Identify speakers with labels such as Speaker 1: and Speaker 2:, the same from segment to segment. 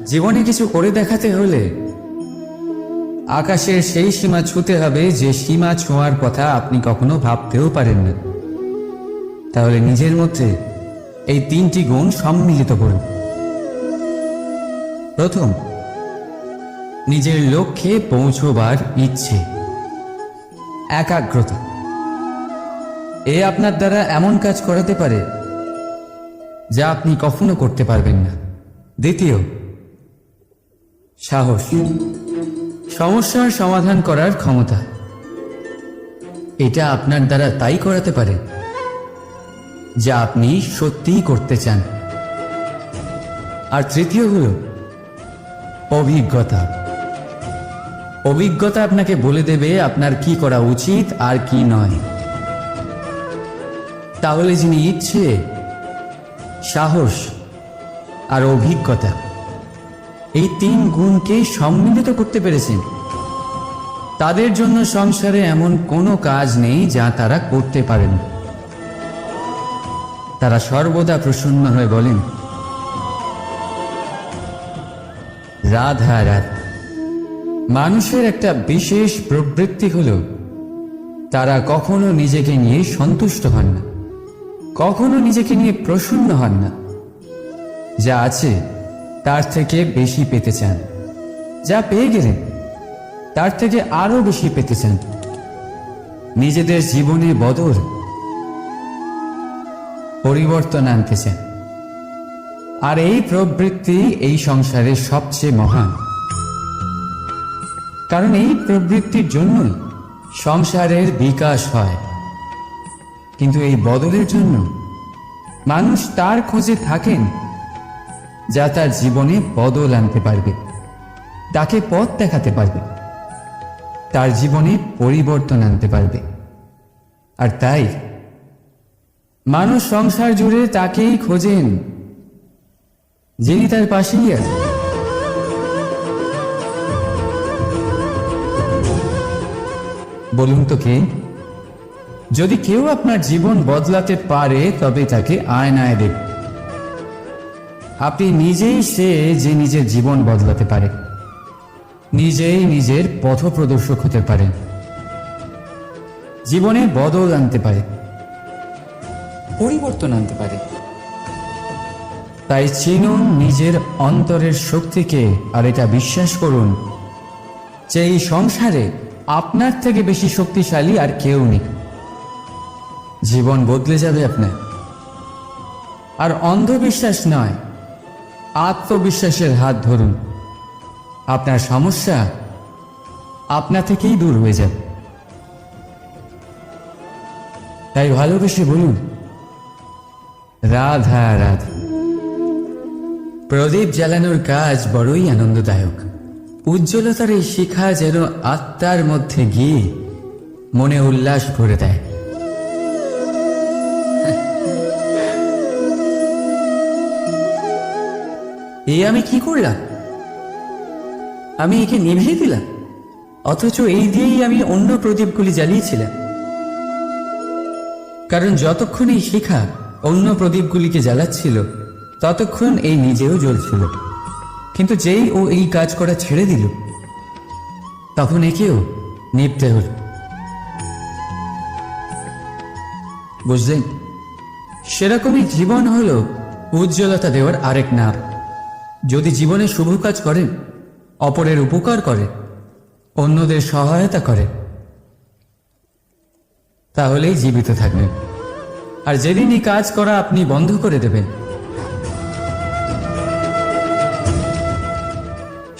Speaker 1: জীবনে কিছু করে দেখাতে হলে আকাশের সেই সীমা ছুঁতে হবে যে সীমা ছোঁয়ার কথা আপনি কখনো ভাবতেও পারেন না। তাহলে নিজের মধ্যে এই তিনটি গুণ সম্মিলিত করুন। প্রথম, নিজের লক্ষ্যে পৌঁছবার ইচ্ছে, একাগ্রতা। এ আপনার দ্বারা এমন কাজ করাতে পারে যা আপনি কখনো করতে পারবেন না। দ্বিতীয়, সাহস, সমস্যার সমাধান করার ক্ষমতা। এটা আপনার দ্বারা তাই করাতে পারে যা আপনি সত্যিই করতে চান। আর তৃতীয় হল অভিজ্ঞতা। অভিজ্ঞতা আপনাকে বলে দেবে আপনার কি করা উচিত আর কি নয়। তাহলে যিনি ইচ্ছে, সাহস আর অভিজ্ঞতা এই তিন গুণকে সম্মিলিত করতে পেরেছেন, তাদের জন্য সংসারে এমন কোনো কাজ নেই যা তারা করতে পারেন। তারা সর্বদা প্রসন্ন হয়ে বলেন, রাধা রাধা। মানুষের একটা বিশেষ প্রবৃত্তি হল তারা কখনো নিজেকে নিয়ে সন্তুষ্ট হন না, কখনো নিজেকে নিয়ে প্রসন্ন হন না। যা আছে তার থেকে বেশি পেতে চান, যা পেয়ে গেলেন তার থেকে আরো বেশি পেতে চান। নিজেদের জীবনে বদল, পরিবর্তন আনতে চান। আর এই প্রবৃত্তি এই সংসারের সবচেয়ে মহান, কারণ এই প্রবৃত্তির জন্যই সংসারের বিকাশ হয়। কিন্তু এই বদলের জন্য মানুষ তার খোঁজে থাকেন যা তার জীবনে বদল আনতে পারবে, তাকে পথ দেখাতে পারবে, তার জীবনে পরিবর্তন আনতে পারবে। আর তাই মানুষ সংসার জুড়ে তাকেই খোঁজেন যিনি তার পাশেই আছেন। বলুন তো কে? যদি কেউ আপনার জীবন বদলাতে পারে তবে তাকে আয়নায় দেখুন। আপনি নিজেই সে যে নিজের জীবন বদলাতে পারে, নিজেই নিজের পথপ্রদর্শক হতে পারেন, জীবনে বদল আনতে পারে, পরিবর্তন আনতে পারে। তাই চিনুন নিজের অন্তরের শক্তিকে, আর এটা বিশ্বাস করুন যে এই সংসারে আপনার থেকে বেশি শক্তিশালী আর কেউ নেই। জীবন বদলে যাবে আপনার। আর অন্ধবিশ্বাস নয়, আত্মবিশ্বাসের হাত ধরুন। আপনার সমস্যা আপনা থেকেই দূর হয়ে যাবে। তাই ভালোবেসে বলুন, রাধা রাধা। প্রদীপ জ্বালানোর কাজ বড়ই আনন্দদায়ক। উজ্জ্বলতার এই শিখা যেন আত্মার মধ্যে গিয়ে মনে উল্লাস ভরে দেয়। এই আমি কি করলাম? আমি একে নিভিয়ে দিলাম, অথচ এই দিয়েই আমি অন্য প্রদীপগুলি জ্বালিয়েছিলাম। কারণ যতক্ষণ এই শিখা অন্য প্রদীপগুলিকে জ্বালাচ্ছিল ততক্ষণ এই নিজেও জ্বলছিল। কিন্তু যেই ও এই কাজ করা ছেড়ে দিল তখন একেও নিভতে হল। বুঝলেন? সেরকমই জীবন হলো উজ্জ্বলতা দেওয়ার আরেক নাম। যদি জীবনে শুভ কাজ করেন, অপরের উপকার করে, অন্যদের সহায়তা করে, তাহলেই জীবিত থাকবেন। আর যেদিনই কাজ করা আপনি বন্ধ করে দেবেন,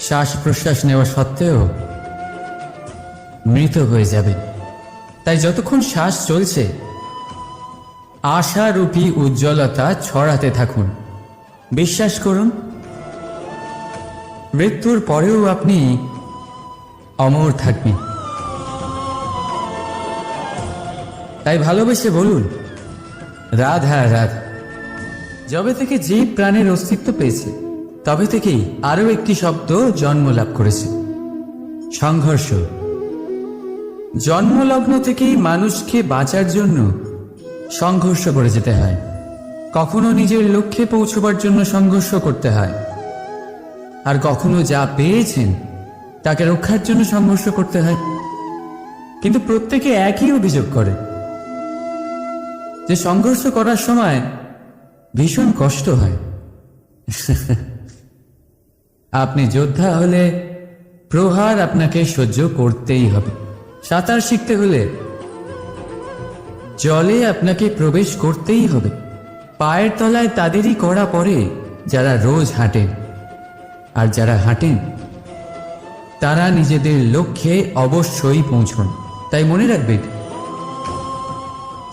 Speaker 1: শ্বাস প্রশ্বাস নেওয়া সত্ত্বেও মৃত হয়ে যাবেন। তাই যতক্ষণ শ্বাস চলছে আশারূপী উজ্জ্বলতা ছড়াতে থাকুন। বিশ্বাস করুন, মৃত্যুর পরেও আপনি অমর থাকবেন। তাই ভালোবেসে বলুন, রাধা রাধা। যবে থেকে জীব প্রাণের অস্তিত্ব পেয়েছে তবে থেকেই আরো একটি শব্দ জন্ম লাভ করেছে, সংঘর্ষ। জন্মলগ্ন থেকেই মানুষকে বাঁচার জন্য সংঘর্ষ করে যেতে হয়। কখনো নিজের লক্ষ্যে পৌঁছবার জন্য সংঘর্ষ করতে হয়, আর কখনো যা পেয়েছেন তাকে রক্ষার জন্য সংঘর্ষ করতে হয়। কিন্তু প্রত্যেকে একই অভিযোগ করে যে সংঘর্ষ করার সময় ভীষণ কষ্ট হয়। আপনি যোদ্ধা হলে প্রহার আপনাকে সহ্য করতেই হবে। সাঁতার শিখতে হলে জলে আপনাকে প্রবেশ করতেই হবে। পায়ের তলায় তাদেরই কড়া পড়ে যারা রোজ হাঁটেন, আর যারা হাঁটেন তারা নিজেদের লক্ষ্যে অবশ্যই পৌঁছন। তাই মনে রাখবেন,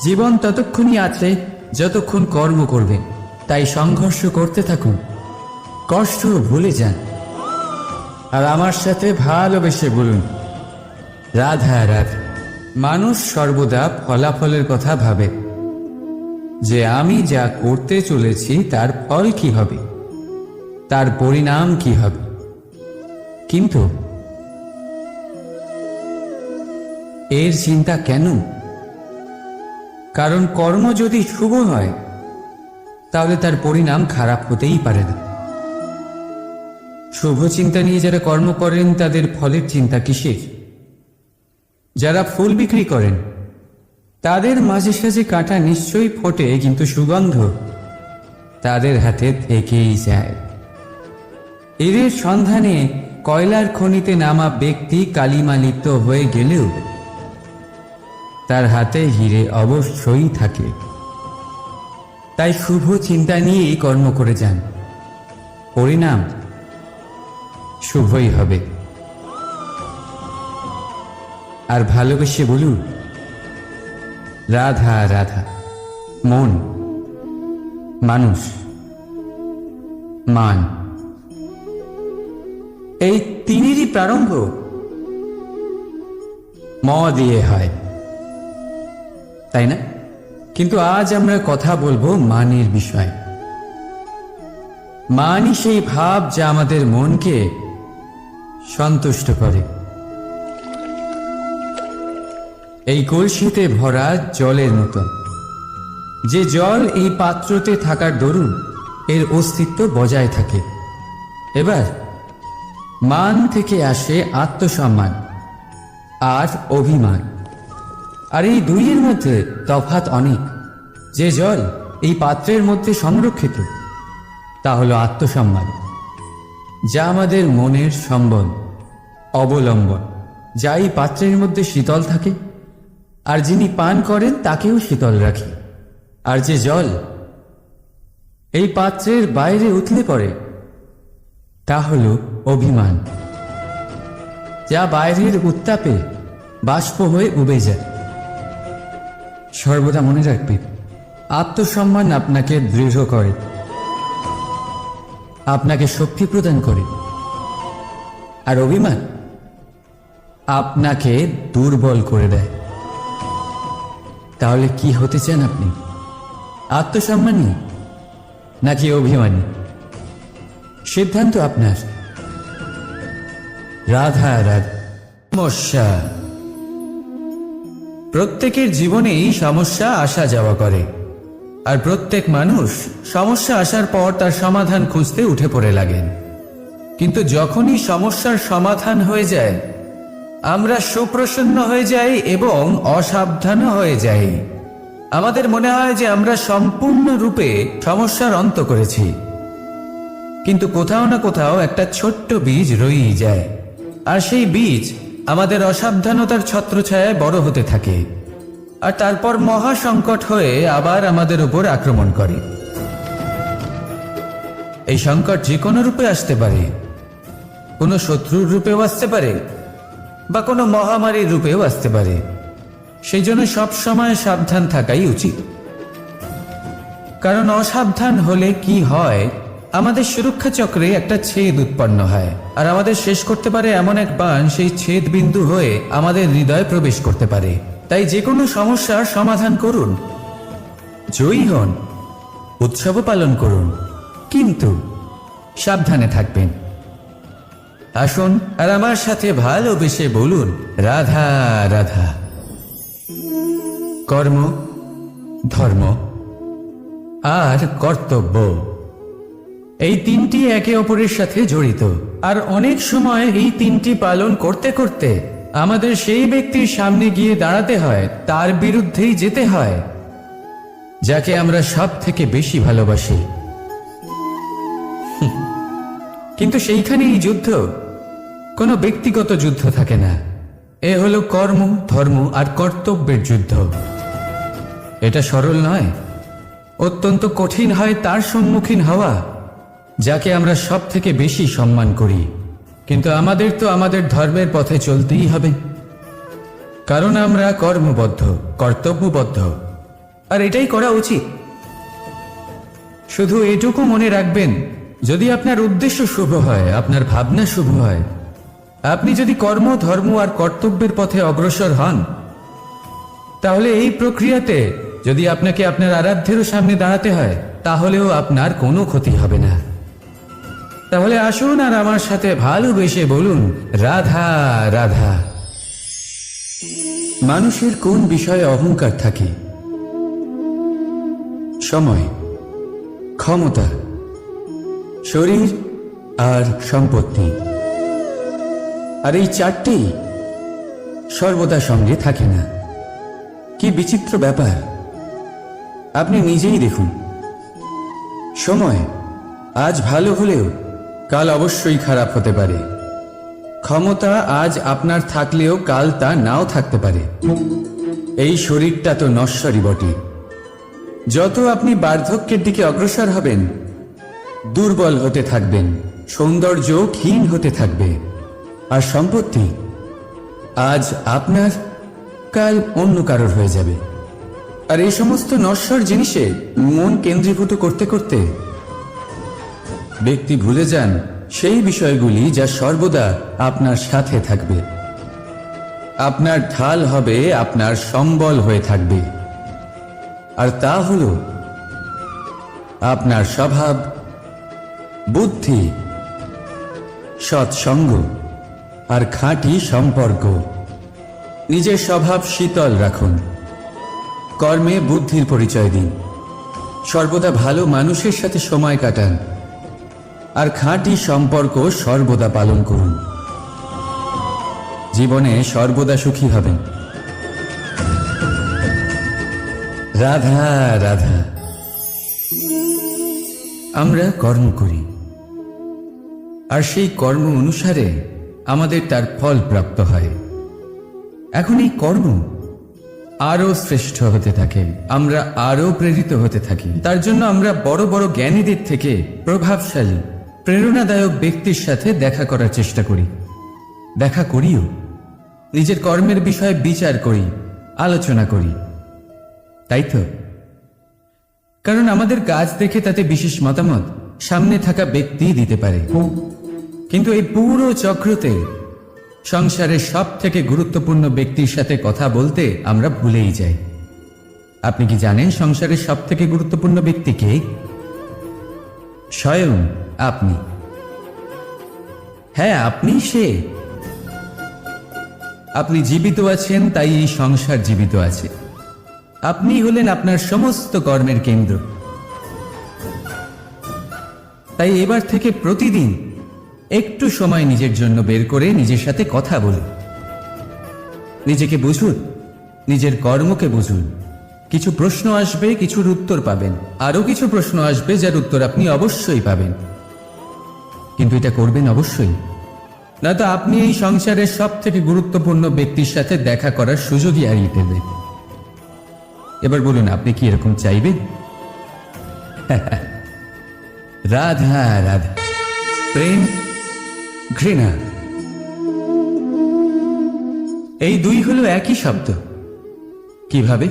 Speaker 1: জীবন ততক্ষণই আছে যতক্ষণ কর্ম করবেন। তাই সংঘর্ষ করতে থাকুন, কষ্ট ভুলে যান, আর আমার সাথে ভালোবেসে বলুন রাধা রাধা। মানুষ সর্বদা ফলাফলের কথা ভাবে, যে আমি যা করতে চলেছি তার ফল কি হবে, তার পরিণাম কি হবে। কিন্তু এর চিন্তা কেন? কারণ কর্ম যদি শুভ হয় তাহলে তার পরিণাম খারাপ হতেই পারে না। শুভ চিন্তা নিয়ে যারা কর্ম করেন তাদের ফলের চিন্তা কিসের? যারা ফুল বিক্রি করেন তাদের মাঝে সাঝে কাঁটা নিশ্চয়ই ফোটে, কিন্তু সুগন্ধ তাদের হাতে থেকেই যায়। এর সন্ধানে কয়লার খনিতে নামা ব্যক্তি কালিমা লিপ্ত হয়ে গেলেও তার হাতে হিরে অবশ্যই থাকে। তাই শুভ চিন্তা নিয়েই কর্ম করে যান, পরিণাম শুভই হবে। আর ভালোবেসে বলুন রাধা রাধা। মন, মানুষ, মান, এই তিনেরই প্রারম্ভ ম দিয়ে হয়, তাই না? কিন্তু আজ আমরা কথা বলবো মানের বিষয়। মানই সেই ভাব যা আমাদের মনকে সন্তুষ্ট করে। এই কলসিতে ভরা জলের মতো, যে জল এই পাত্রতে থাকার দরুন এর অস্তিত্ব বজায় থাকে। এবার মান থেকে আসে আত্মসম্মান আর অভিমান, আর এই দুইয়ের মধ্যে তফাৎ অনেক। যে জল এই পাত্রের মধ্যে সংরক্ষিত তা হলো আত্মসম্মান, যা আমাদের মনের সম্বল, অবলম্বন, যা এই পাত্রের মধ্যে শীতল থাকে, আর যিনি পান করেন তাকেও শীতল রাখে। আর যে জল এই পাত্রের বাইরে উঠলে পড়ে তা হল অভিমান, যা বাইরের উত্তাপে বাষ্প হয়ে উবে যায়। সর্বদা মনে রাখবে, আত্মসম্মান আপনাকে দৃঢ় করে, আপনাকে শক্তি প্রদান করে, আর অভিমান আপনাকে দুর্বল করে দেয়। তাহলে কি হতে চান আপনি? আত্মসম্মানী নাকি অভিমানী? সিদ্ধান্ত আপনার। রাধা রাধা। সমস্যা, প্রত্যেকের জীবনেই সমস্যা আসা যাওয়া করে, আর প্রত্যেক মানুষ সমস্যা আসার পর তার সমাধান খুঁজতে উঠে পড়ে লাগেন। কিন্তু যখনই সমস্যার সমাধান হয়ে যায় আমরা সুপ্রসন্ন হয়ে যাই এবং অসাবধান হয়ে যাই। আমাদের মনে হয় যে আমরা সম্পূর্ণরূপে সমস্যার অন্ত করেছি, কিন্তু কোথাও না কোথাও একটা ছোট্ট বীজ রয়েই যায়, আর সেই বীজ আমাদের অসাবধানতার ছত্রছায়ায় বড় হতে থাকে, আর তারপর মহা সংকট হয়ে আবার আমাদের উপর আক্রমণ করে। এই সংকট যে কোনো রূপে আসতে পারে, কোনো শত্রুর রূপেও আসতে পারে, বা কোনো মহামারীর রূপেও আসতে পারে। সেই জন্য সবসময় সাবধান থাকাই উচিত, কারণ অসাবধান হলে কি হয়, আমাদের সুরক্ষা চক্রে একটা ছেদ উৎপন্ন হয়, আর আমাদের শেষ করতে পারে এমন এক বাণ সেই ছেদ বিন্দু হয়ে আমাদের হৃদয়ে প্রবেশ করতে পারে। তাই যে কোনো সমস্যার সমাধান করুন, জয়ী হন, উৎসব পালন করুন, কিন্তু সাবধানে থাকবেন। আসুন আর আমার সাথে ভালোবেসে বলুন রাধা রাধা। কর্ম, ধর্ম আর কর্তব্য, এই তিনটি একে অপরের সাথে জড়িত, আর অনেক সময় এই তিনটি পালন করতে করতে আমাদের সেই ব্যক্তির সামনে গিয়ে দাঁড়াতে হয়, তার বিরুদ্ধেই যেতে হয় যাকে আমরা সব থেকে বেশি ভালোবাসি। কিন্তু সেইখানেই যুদ্ধ, কোনো ব্যক্তিগত যুদ্ধ থাকে না। এ হলো কর্ম, ধর্ম আর কর্তব্যের যুদ্ধ। এটা সরল নয়, অত্যন্ত কঠিন হয় তার সম্মুখীন হওয়া যাকে আমরা সব থেকে বেশি সম্মান করি। কিন্তু আমাদের তো আমাদের ধর্মের পথে চলতেই হবে, কারণ আমরা কর্মবদ্ধ, কর্তব্যবদ্ধ, আর এটাই করা উচিত। শুধু এটুকু মনে রাখবেন, যদি আপনার উদ্দেশ্য শুভ হয়, আপনার ভাবনা শুভ হয়, আপনি যদি কর্ম, ধর্ম আর কর্তব্যের পথে অগ্রসর হন, তাহলে এই প্রক্রিয়াতে যদি আপনাকে আপনার আরাধ্যেরও সামনে দাঁড়াতে হয়, তাহলেও আপনার কোনো ক্ষতি হবে না। তাহলে আসুন আর আমার সাথে ভালোবেসে বলুন, রাধা রাধা। মানুষের কোন বিষয়ে অহংকার থাকে? সময়, ক্ষমতা, শরীর আর সম্পত্তি। আর এই চারটেই সর্বদা সঙ্গে থাকে না। কি বিচিত্র ব্যাপার! আপনি নিজেই দেখুন, সময় আজ ভালো হলেও কাল অবশ্যই খারাপ হতে পারে। ক্ষমতা আজ আপনার থাকলেও কাল তা নাও থাকতে পারে। এই শরীরটা তো নশ্বরই বটে। যত আপনি বার্ধক্যের দিকে অগ্রসর হবেন, দুর্বল হতে থাকবেন, সৌন্দর্য ক্ষীণ হতে থাকবে। আর সম্পত্তি আজ আপনার, কাল অন্য কারোর হয়ে যাবে। আর এই সমস্ত নশ্বর জিনিসে মন কেন্দ্রীভূত করতে করতে ব্যক্তি ভুলে যান সেই বিষয়গুলি যা সর্বদা আপনার সাথে থাকবে, আপনার ঢাল হবে, আপনার সম্বল হয়ে থাকবে। আর তা হল আপনার স্বভাব, বুদ্ধি, সৎসঙ্গ আর খাঁটি সম্পর্ক। নিজের স্বভাব শীতল রাখুন, কর্মে বুদ্ধির পরিচয় দিন, সর্বদা ভালো মানুষের সাথে সময় কাটান, আর খাঁটি সম্পর্ক সর্বদা পালন করুন। জীবনে সর্বদা সুখী হবেন। রাধা রাধা। আমরা কর্ম করি, আর সেই কর্ম অনুসারে আমাদের তার ফল প্রাপ্ত হয়। এখন এই কর্ম আরো শ্রেষ্ঠ হতে থাকে, আমরা আরো প্রেরিত হতে থাকি। তার জন্য আমরা বড় বড় জ্ঞানীদের থেকে প্রভাবশালী, প্রেরণাদায়ক ব্যক্তির সাথে দেখা করার চেষ্টা করি, দেখা করিও। নিজের কর্মের বিষয়ে বিচার করি, আলোচনা করি, তাই তো? কারণ আমাদের কাজ দেখে তাতে বিশেষ মতামত সামনে থাকা ব্যক্তি দিতে পারে। কিন্তু এই পুরো চক্রতে সংসারের সব থেকে গুরুত্বপূর্ণ ব্যক্তির সাথে কথা বলতে আমরা ভুলেই যাই। আপনি কি জানেন সংসারের সব থেকে গুরুত্বপূর্ণ ব্যক্তি কে? স্বয়ং আপনি। হ্যাঁ, আপনি সে। আপনি জীবিত আছেন, তাই এই সংসার জীবিত আছে। আপনি হলেন আপনার সমস্ত কর্মের কেন্দ্র। তাই এবার থেকে প্রতিদিন একটু সময় নিজের জন্য বের করে নিজের সাথে কথা বলুন। নিজেকে বুঝুন, নিজের কর্মকে বুঝুন। কিছু প্রশ্ন আসবে, কিছুর উত্তর পাবেন, আরো কিছু প্রশ্ন আসবে যার উত্তর আপনি অবশ্যই পাবেন। কিন্তু এটা করবেন অবশ্যই, না তো আপনি এই সংসারের সব থেকে গুরুত্বপূর্ণ ব্যক্তির সাথে দেখা করার সুযোগই হারিয়ে ফেলবেন। এবার বলুন, আপনি কি এরকম চাইবেন? রাধা রাধা। প্রেম, ঘৃণা, এই দুই হলো একই শব্দ। কিভাবে?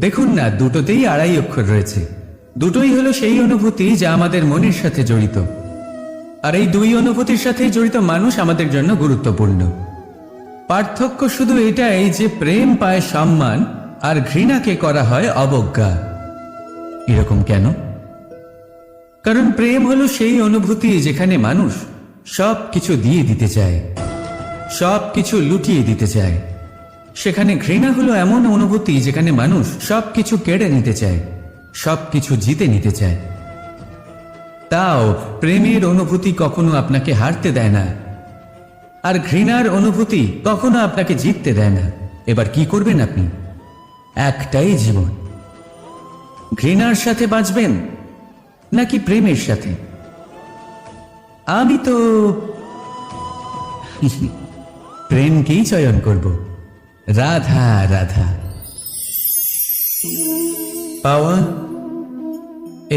Speaker 1: দেখুন না, দুটোতেই আড়াই অক্ষর রয়েছে। দুটোই হলো সেই অনুভূতি যা আমাদের মনের সাথে জড়িত। আর এই দুই অনুভূতির সাথে জড়িত মানুষ আমাদের জন্য গুরুত্বপূর্ণ। পার্থক্য শুধু এটাই যে প্রেম পায় সম্মান আর ঘৃণাকে করা হয় অবজ্ঞা। এরকম কেন? কারণ প্রেম হলো সেই অনুভূতি যেখানে মানুষ সব কিছু দিয়ে দিতে চায়, সব কিছু লুটিয়ে দিতে চায়। সেখানে ঘৃণা হলো এমন অনুভূতি যেখানে মানুষ সব কিছু কেড়ে নিতে চায়, সব কিছু জিতে নিতে চায়। তাও প্রেমের অনুভূতি কখনো আপনাকে হারতে দেয় না, আর ঘৃণার অনুভূতি কখনো আপনাকে জিততে দেয় না। এবার কি করবেন আপনি? একটাই জীবন, ঘৃণার সাথে বাঁচবেন নাকি প্রেমের সাথে? আমি তো প্রেমকেই চয়ন করব। রাধা রাধা। পাওয়া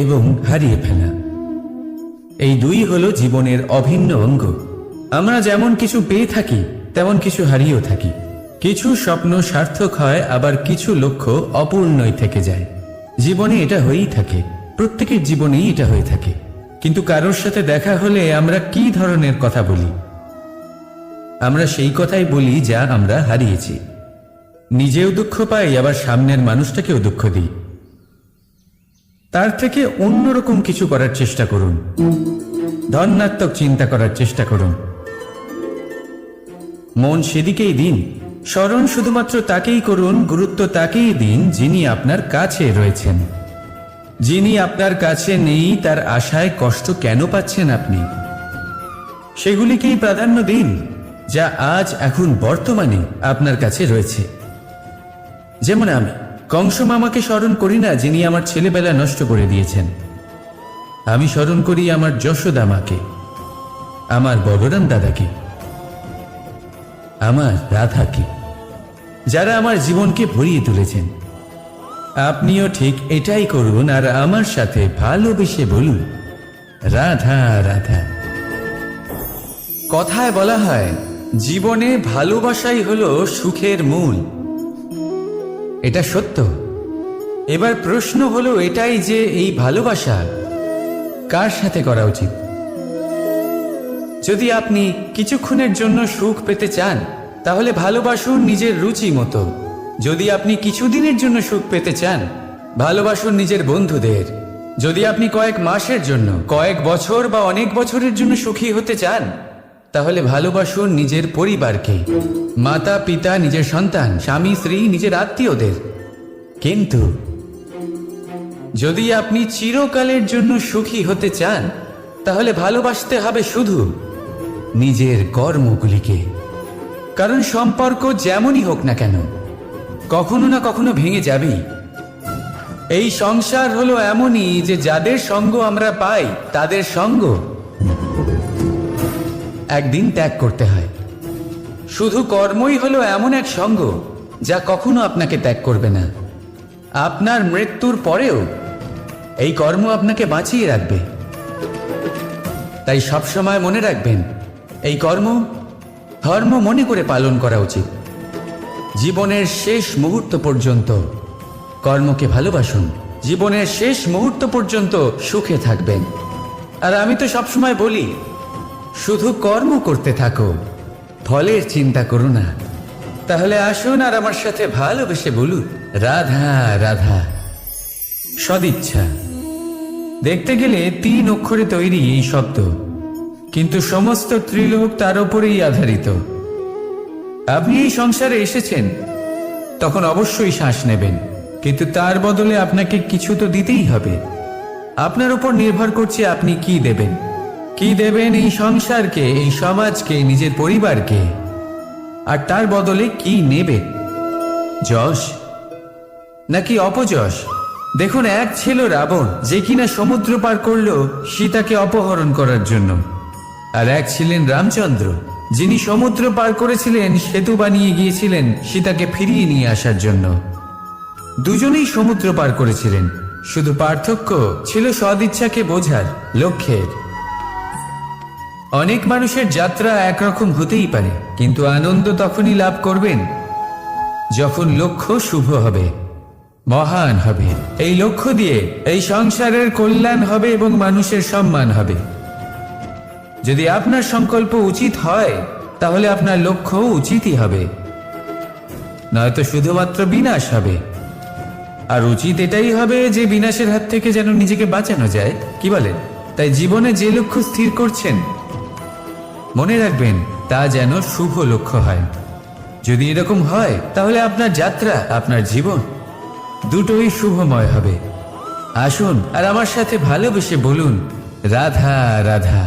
Speaker 1: এবং হারিয়ে ফেলা, এই দুই হলো জীবনের অভিন্ন অঙ্গ। আমরা যেমন কিছু পেয়ে থাকি তেমন কিছু হারিয়েও থাকি। কিছু স্বপ্ন সার্থক হয়, আবার কিছু লক্ষ্য অপূর্ণই থেকে যায়। জীবনে এটা হয়েই থাকে, প্রত্যেকের জীবনেই এটা হয়ে থাকে। কিন্তু কারোর সাথে দেখা হলে আমরা কি ধরনের কথা বলি? আমরা সেই কথাই বলি যা আমরা হারিয়েছি। নিজেও দুঃখ পাই, আবার সামনের মানুষটাকেও দুঃখ দিই। তার থেকে অন্যরকম কিছু করার চেষ্টা করুন, ধনাত্মক চিন্তা করার চেষ্টা করুন। মন সেদিকেই দিন, স্মরণ শুধুমাত্র তাকেই করুন, গুরুত্ব তাকেই দিন যিনি আপনার কাছে রয়েছেন। যিনি আপনার কাছে নেই তার আশায় কষ্ট কেন পাচ্ছেন আপনি? সেগুলিকেই প্রাধান্য দিন যা আজ এখন বর্তমানে আপনার কাছে রয়েছে। যেমন আমি কংস মামাকে স্মরণ করি না, যিনি আমার ছেলেবেলা নষ্ট করে দিয়েছেন। আমি স্মরণ করি আমার যশোদা মাকে, আমার বলরাম দাদাকে, আমার রাধাকে, যারা আমার জীবনকে ভরিয়ে তুলেছেন। আপনিও ঠিক এটাই করুন, আর আমার সাথে ভালোবেসে বলুন রাধা রাধা। কথায় বলা হয় জীবনে ভালোবাসাই হলো সুখের মূল। এটা সত্য। এবার প্রশ্ন হলো এটাই যে এই ভালোবাসা কার সাথে করা উচিত? যদি আপনি কিছুক্ষণের জন্য সুখ পেতে চান তাহলে ভালোবাসুন নিজের রুচি মতো। যদি আপনি কিছুদিনের জন্য সুখ পেতে চান ভালোবাসুন নিজের বন্ধুদের। যদি আপনি কয়েক মাসের জন্য, কয়েক বছর বা অনেক বছরের জন্য সুখী হতে চান তাহলে ভালোবাসুন নিজের পরিবারকে, মাতা পিতা, নিজের সন্তান, স্বামী স্ত্রী, নিজের আত্মীয়দের। কিন্তু যদি আপনি চিরকালের জন্য সুখী হতে চান তাহলে ভালোবাসতে হবে শুধু নিজের কর্মগুলিকে। কারণ সম্পর্ক যেমনই হোক না কেন কখনো না কখনো ভেঙে যাবেই। এই সংসার হলো এমনই যে যাদের সঙ্গ আমরা পাই তাদের সঙ্গ একদিন ত্যাগ করতে হয়। শুধু কর্মই হলো এমন এক সঙ্গ যা কখনো আপনাকে ত্যাগ করবে না। আপনার মৃত্যুর পরেও এই কর্ম আপনাকে বাঁচিয়ে রাখবে। তাই সবসময় মনে রাখবেন এই কর্ম ধর্ম মনে করে পালন করা উচিত। জীবনের শেষ মুহূর্ত পর্যন্ত কর্মকে ভালোবাসুন, জীবনের শেষ মুহূর্ত পর্যন্ত সুখে থাকবেন। আর আমি তো সবসময় বলি শুধু কর্ম করতে থাকো, ফলের চিন্তা করো না। তাহলে আসুন আর আমার সাথে ভালোবেসে বলুন রাধা রাধা। সদিচ্ছা দেখতে গেলে 3 অক্ষরে তৈরি এই শব্দ, কিন্তু সমস্ত ত্রিলোক তার উপরেই আধারিত। আপনি এই সংসারে এসেছেন তখন অবশ্যই শ্বাস নেবেন, কিন্তু তার বদলে আপনাকে কিছু তো দিতেই হবে। আপনার উপর নির্ভর করছে আপনি কি দেবেন। কি দেবেন এই সংসারকে, এই সমাজকে, নিজের পরিবারকে, আর তার বদলে কি নেবেন? যশ নাকি অপযশ? দেখুন, এক ছিল রাবণ, যে কিনা সমুদ্র পার করলো সীতাকে অপহরণ করার জন্য, আর এক ছিলেন রামচন্দ্র, যিনি সমুদ্র পার করেছিলেন, সেতু বানিয়ে গিয়েছিলেন সীতাকে ফিরিয়ে নিয়ে আসার জন্য। দুজনেই সমুদ্র পার করেছিলেন, শুধু পার্থক্য ছিল সদিচ্ছাকে বোঝার, লক্ষ্যের। অনেক মানুষের যাত্রা একরকম হতেই পারে, কিন্তু আনন্দ তখনই লাভ করবেন যখন লক্ষ্য শুভ হবে, মহান হবে। এই লক্ষ্য দিয়ে এই সংসারের কল্যাণ হবে এবং মানুষের সম্মান হবে। যদি আপনার সংকল্প উচিত হয় তাহলে আপনার লক্ষ্য উচিতই হবে, নয়তো শুধুমাত্র বিনাশ হবে। আর উচিত এটাই হবে যে বিনাশের হাত থেকে যেন নিজেকে বাঁচানো যায়, কি বলেন? তাই জীবনে যে লক্ষ্য স্থির করছেন মনে রাখবেন তা যেন শুভ লক্ষ্য হয়। যদি এরকম হয় তাহলে আপনার যাত্রা, আপনার জীবন দুটোই শুভময় হবে। আসুন আর আমার সাথে ভালোবেসে বলুন রাধা রাধা।